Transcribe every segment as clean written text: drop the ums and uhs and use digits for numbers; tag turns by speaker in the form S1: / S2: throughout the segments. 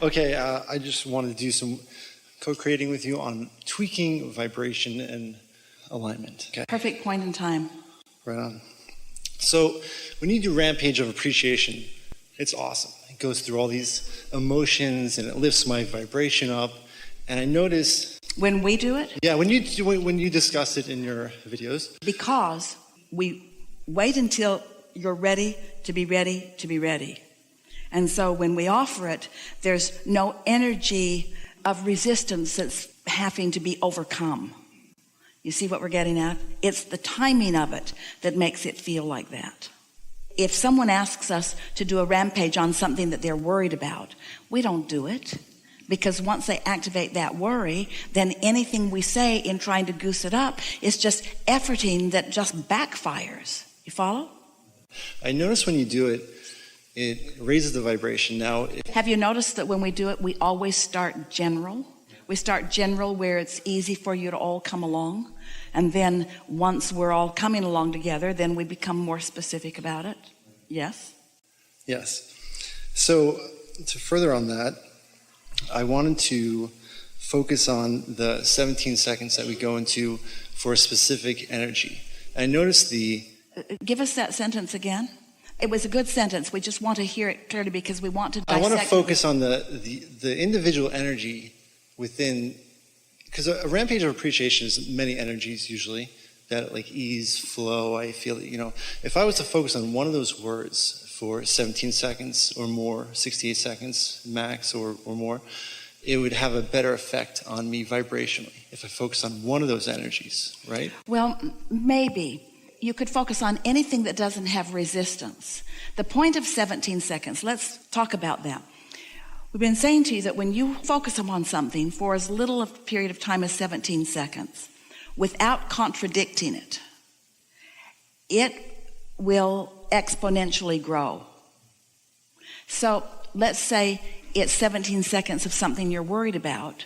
S1: Okay, I just wanted to do some co-creating with you on tweaking vibration and alignment. Okay.
S2: Perfect point in time.
S1: Right on. So when you do Rampage of Appreciation, it's awesome. It goes through all these emotions and it lifts my vibration up. And I notice
S2: when we do it?
S1: Yeah, when you discuss it in your videos.
S2: Because we wait until you're ready to be ready to be ready. And so when we offer it, there's no energy of resistance that's having to be overcome. You see what we're getting at? It's the timing of it that makes it feel like that. If someone asks us to do a rampage on something that they're worried about, we don't do it. Because once they activate that worry, then anything we say in trying to goose it up is just efforting that just backfires. You follow?
S1: I notice when you do it, it raises the vibration. Now,
S2: have you noticed that when we do it, we always start general? We start general where it's easy for you to all come along. And then once we're all coming along together, then we become more specific about it. Yes?
S1: Yes. So to further on that, I wanted to focus on the 17 seconds that we go into for a specific energy. I noticed
S2: Give us that sentence again. It was a good sentence. We just want to hear it clearly because we want to dissect.
S1: I want to focus on the individual energy within, because a rampage of appreciation is many energies usually, that like ease, flow, I feel, if I was to focus on one of those words for 17 seconds or more, 68 seconds max or more, it would have a better effect on me vibrationally if I focus on one of those energies, right?
S2: Well, maybe. You could focus on anything that doesn't have resistance. The point of 17 seconds, let's talk about that. We've been saying to you that when you focus upon something for as little a period of time as 17 seconds, without contradicting it, it will exponentially grow. So let's say it's 17 seconds of something you're worried about.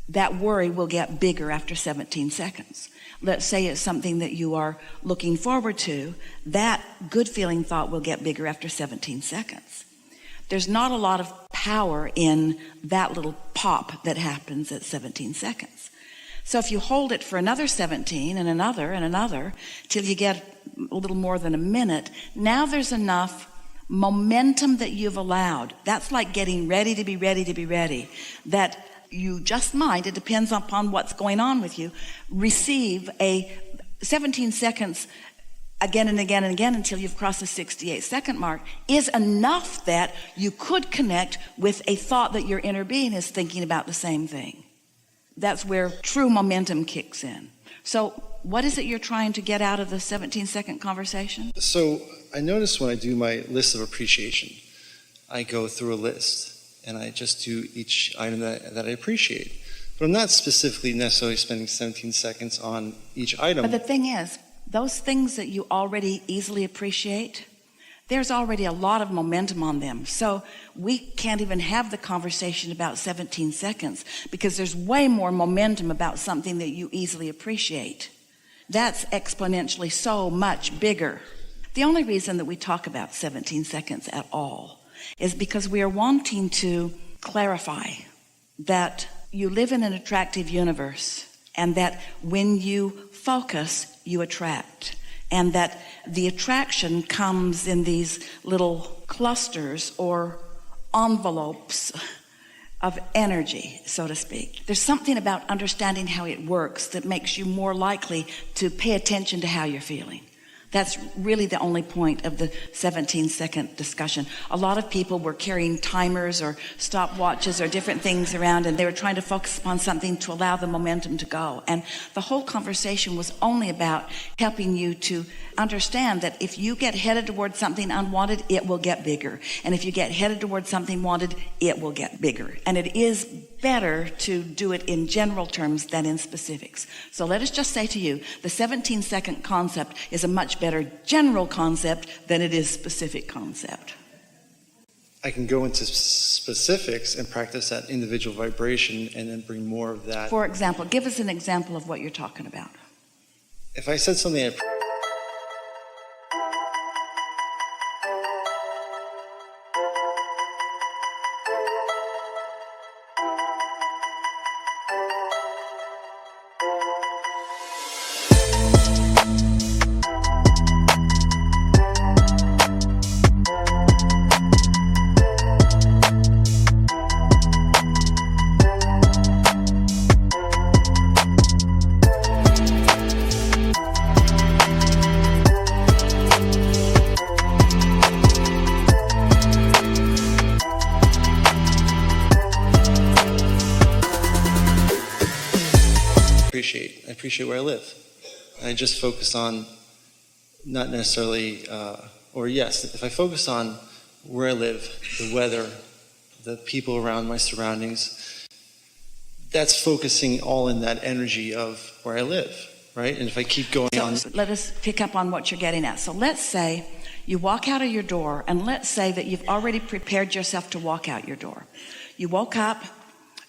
S2: That worry will get bigger after 17 seconds. Let's say it's something that you are looking forward to. That good feeling thought will get bigger after 17 seconds. There's not a lot of power in that little pop that happens at 17 seconds. So if you hold it for another 17 and another till you get a little more than a minute, now there's enough momentum that you've allowed. That's like getting ready to be ready to be ready. That you just might, it depends upon what's going on with you, receive a 17 seconds again and again and again until you've crossed the 68 second mark is enough that you could connect with a thought that your inner being is thinking about the same thing. That's where true momentum kicks in. So what is it you're trying to get out of the 17 second conversation?
S1: So I notice when I do my list of appreciation, I go through a list and I just do each item that I appreciate. But I'm not specifically necessarily spending 17 seconds on each item.
S2: But the thing is, those things that you already easily appreciate, there's already a lot of momentum on them. So we can't even have the conversation about 17 seconds because there's way more momentum about something that you easily appreciate. That's exponentially so much bigger. The only reason that we talk about 17 seconds at all is because we are wanting to clarify that you live in an attractive universe and that when you focus, you attract. And that the attraction comes in these little clusters or envelopes of energy, so to speak. There's something about understanding how it works that makes you more likely to pay attention to how you're feeling. That's really the only point of the 17-second discussion. A lot of people were carrying timers or stopwatches or different things around, and they were trying to focus upon something to allow the momentum to go. And the whole conversation was only about helping you to understand that if you get headed towards something unwanted, it will get bigger. And if you get headed towards something wanted, it will get bigger. And it is better to do it in general terms than in specifics. So let us just say to you, the 17-second concept is a much better general concept than it is specific concept.
S1: I can go into specifics and practice that individual vibration and then bring more of that.
S2: For example, give us an example of what you're talking about.
S1: If I said something appreciate where I live. And I just focus on not necessarily, if I focus on where I live, the weather, the people around my surroundings, that's focusing all in that energy of where I live, right? And if I keep going on.
S2: Let us pick up on what you're getting at. So let's say you walk out of your door, and let's say that you've already prepared yourself to walk out your door. You woke up,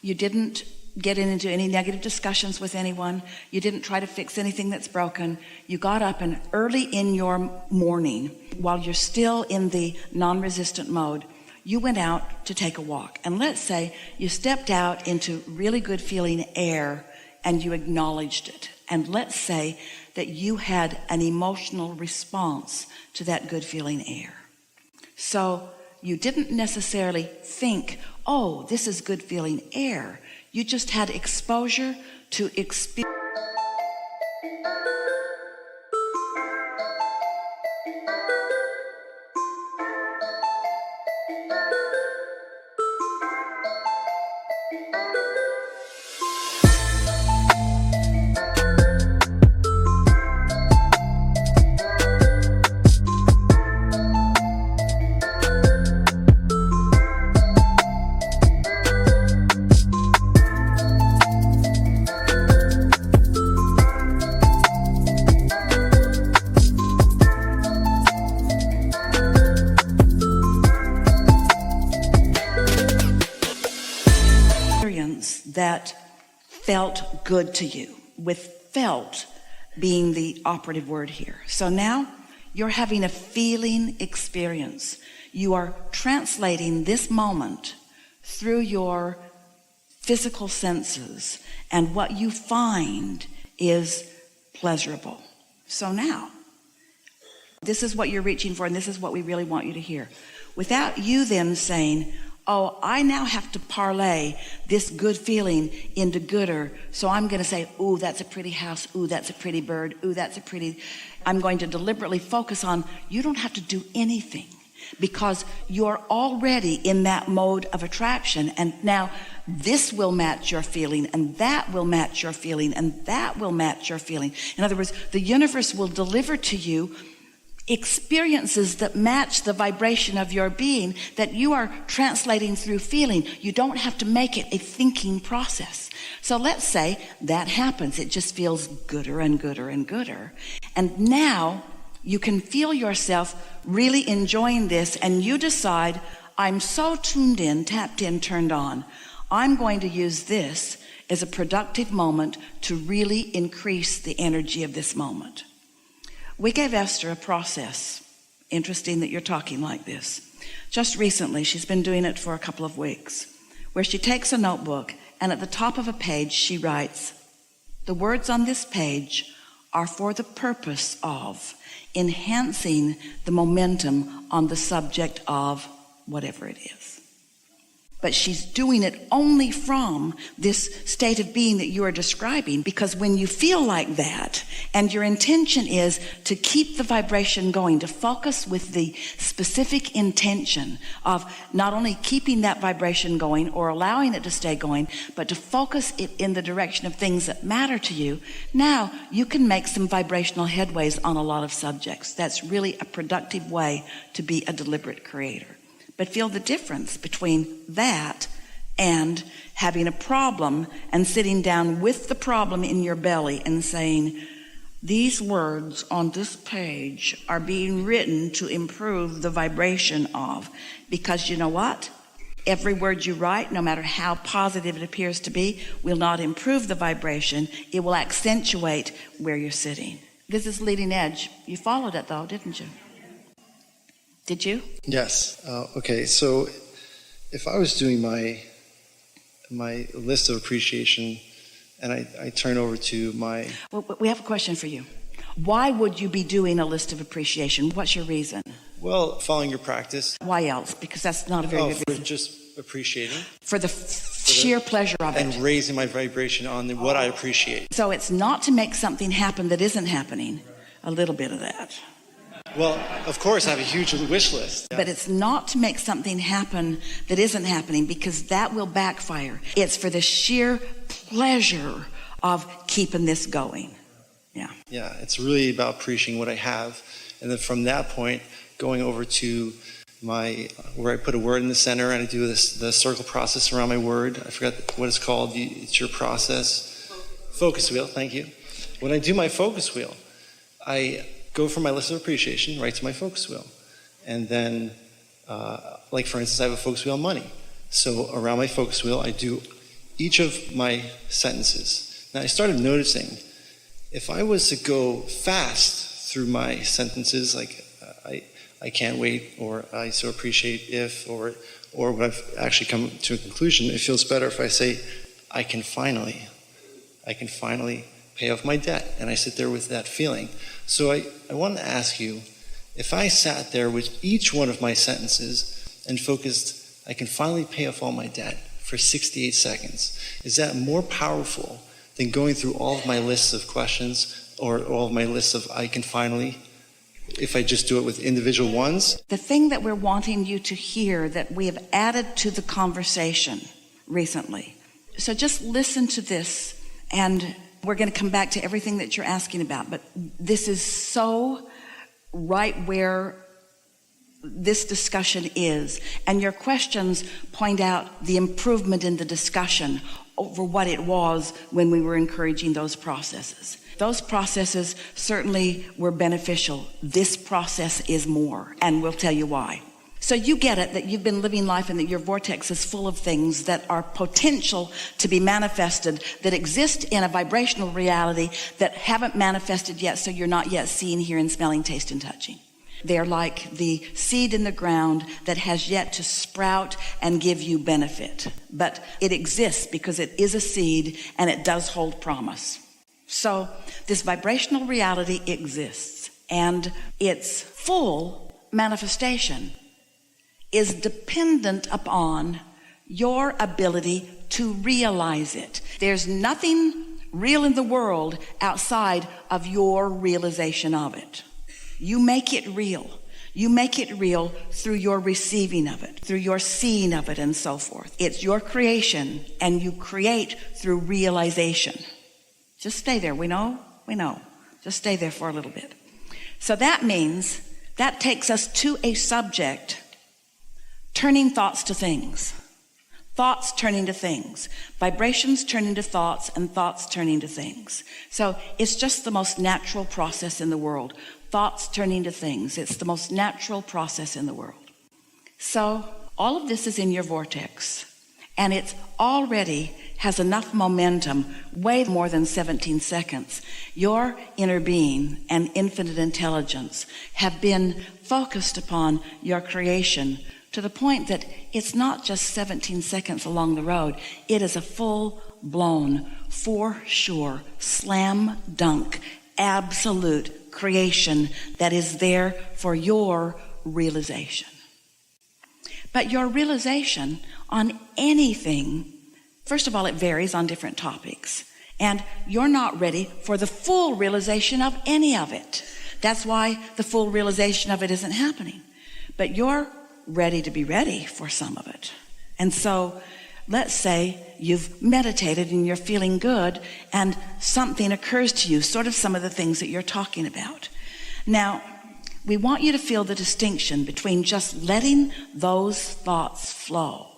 S2: you didn't get into any negative discussions with anyone, you didn't try to fix anything that's broken. You got up, and early in your morning, while you're still in the non-resistant mode, you went out to take a walk. And let's say you stepped out into really good feeling air and you acknowledged it. And let's say that you had an emotional response to that good feeling air. So you didn't necessarily think, oh, this is good feeling air. You just had exposure to experience. That felt good to you, with felt being the operative word here. So now you're having a feeling experience. You are translating this moment through your physical senses, and what you find is pleasurable. So now, this is what you're reaching for, and this is what we really want you to hear. Without you then saying, oh, I now have to parlay this good feeling into gooder. So I'm going to say, ooh, that's a pretty house. Ooh, that's a pretty bird. Ooh, that's a pretty. I'm going to deliberately focus on, you don't have to do anything because you're already in that mode of attraction. And now this will match your feeling, and that will match your feeling, and that will match your feeling. In other words, the universe will deliver to you experiences that match the vibration of your being that you are translating through feeling. You don't have to make it a thinking process. So let's say that happens. It just feels gooder and gooder and gooder. And now you can feel yourself really enjoying this, and you decide, I'm so tuned in, tapped in, turned on. I'm going to use this as a productive moment to really increase the energy of this moment. We gave Esther a process. Interesting that you're talking like this. Just recently, she's been doing it for a couple of weeks, where she takes a notebook, and at the top of a page, she writes, the words on this page are for the purpose of enhancing the momentum on the subject of whatever it is. But she's doing it only from this state of being that you are describing, because when you feel like that and your intention is to keep the vibration going, to focus with the specific intention of not only keeping that vibration going or allowing it to stay going, but to focus it in the direction of things that matter to you, now you can make some vibrational headways on a lot of subjects. That's really a productive way to be a deliberate creator. But feel the difference between that and having a problem and sitting down with the problem in your belly and saying, these words on this page are being written to improve the vibration of, because you know what? Every word you write, no matter how positive it appears to be, will not improve the vibration. It will accentuate where you're sitting. This is leading edge. You followed it though, didn't you? Did you?
S1: Yes. Okay. So if I was doing my list of appreciation and I turn over to my...
S2: Well, we have a question for you. Why would you be doing a list of appreciation? What's your reason?
S1: Well, following your practice.
S2: Why else? Because that's not a very good reason.
S1: For just appreciating.
S2: For the sheer pleasure of it.
S1: And raising my vibration on what I appreciate.
S2: So it's not to make something happen that isn't happening. A little bit of that.
S1: Well, of course, I have a huge wish list.
S2: But it's not to make something happen that isn't happening, because that will backfire. It's for the sheer pleasure of keeping this going. Yeah.
S1: Yeah, it's really about appreciating what I have. And then from that point, going over to where I put a word in the center and I do the circle process around my word. I forgot what it's called. It's your process. Focus wheel, thank you. When I do my focus wheel, I go from my list of appreciation right to my focus wheel. And then, like for instance, I have a focus wheel on money. So around my focus wheel, I do each of my sentences. Now I started noticing, if I was to go fast through my sentences, like I can't wait, or I so appreciate if, or when I've actually come to a conclusion, it feels better if I say, I can finally pay off my debt. And I sit there with that feeling. So I want to ask you, if I sat there with each one of my sentences and focused, I can finally pay off all my debt for 68 seconds, is that more powerful than going through all of my lists of questions or all of my lists of I can finally, if I just do it with individual ones?
S2: The thing that we're wanting you to hear that we have added to the conversation recently. So just listen to this, and we're going to come back to everything that you're asking about. But this is so right where this discussion is. And your questions point out the improvement in the discussion over what it was when we were encouraging those processes. Those processes certainly were beneficial. This process is more, and we'll tell you why. So you get it, that you've been living life and that your vortex is full of things that are potential to be manifested, that exist in a vibrational reality that haven't manifested yet, so you're not yet seeing, hearing, smelling, tasting, touching. They're like the seed in the ground that has yet to sprout and give you benefit. But it exists because it is a seed and it does hold promise. So this vibrational reality exists, and its full manifestation is dependent upon your ability to realize it. There's nothing real in the world outside of your realization of it. You make it real. You make it real through your receiving of it, through your seeing of it, and so forth. It's your creation, and you create through realization. Just stay there. We know. Just stay there for a little bit. So that means that takes us to a subject, turning thoughts to things. Thoughts turning to things. Vibrations turning to thoughts, and thoughts turning to things. So it's just the most natural process in the world. Thoughts turning to things. It's the most natural process in the world. So all of this is in your vortex, and it's already has enough momentum, way more than 17 seconds. Your inner being and infinite intelligence have been focused upon your creation to the point that it's not just 17 seconds along the road. It is a full-blown, for sure, slam dunk, absolute creation that is there for your realization. But your realization on anything, first of all, it varies on different topics. And you're not ready for the full realization of any of it. That's why the full realization of it isn't happening. But you're ready to be ready for some of it. And so let's say you've meditated and you're feeling good and something occurs to you, sort of some of the things that you're talking about. Now, we want you to feel the distinction between just letting those thoughts flow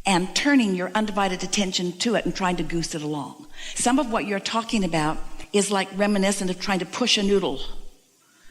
S2: and turning your undivided attention to it and trying to goose it along. Some of what you're talking about is like reminiscent of trying to push a noodle.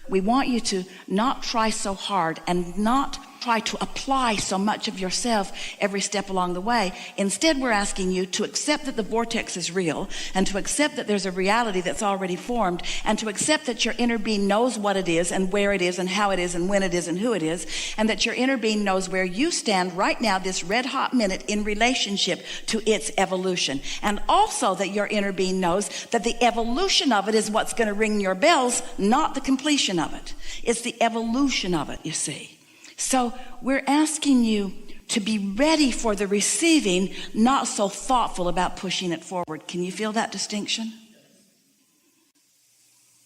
S2: We want you to not try so hard and not try to apply so much of yourself every step along the way. Instead, we're asking you to accept that the vortex is real, and to accept that there's a reality that's already formed, and to accept that your inner being knows what it is and where it is and how it is and when it is and who it is, and that your inner being knows where you stand right now, this red hot minute, in relationship to its evolution. And also that your inner being knows that the evolution of it is what's going to ring your bells, not the completion of it. It's the evolution of it, you see. So we're asking you to be ready for the receiving, not so thoughtful about pushing it forward. Can you feel that distinction?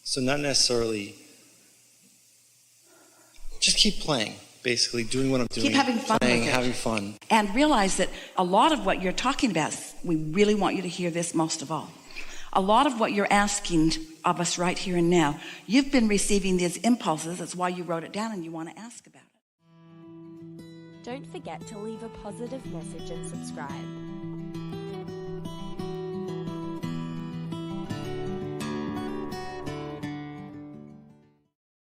S1: So not necessarily, just keep playing, basically, doing what I'm doing.
S2: Keep having fun
S1: playing,
S2: with it.
S1: having fun.
S2: And realize that a lot of what you're talking about, we really want you to hear this most of all. A lot of what you're asking of us right here and now, you've been receiving these impulses. That's why you wrote it down and you want to ask about it.
S3: Don't forget to leave a positive message and subscribe.